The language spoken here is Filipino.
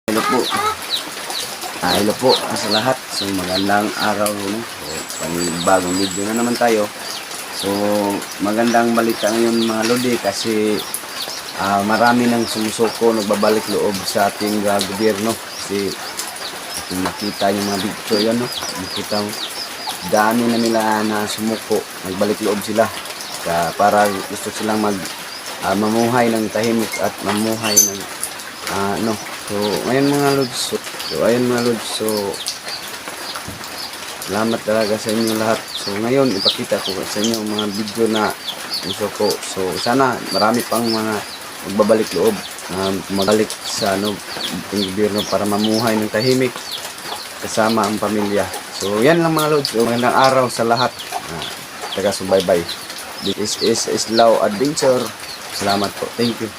Hello po. Hello po sa lahat. So magandang araw, no? So, bagong video na naman tayo. So magandang balita ngayon mga lodi kasi marami nang sumusuko, nagbabalik loob sa ating gobyerno. Kasi kung makita yung mga picture yan, no? Makita mo, dami na nila na sumuko, nagbalik loob sila para gusto silang mamuhay ng tahimik at mamuhay ng so ayun mga lods, so salamat talaga sa inyo lahat. So ngayon ipakita ko sa inyo mga video na gusto ko. So sana marami pang mga magbabalik loob, magbalik sa ating gobyerno para mamuhay ng tahimik kasama ang pamilya. So yan lang mga lods. So magandang araw sa lahat, taga subaybay. This is Islao Adventure. Salamat po, thank you.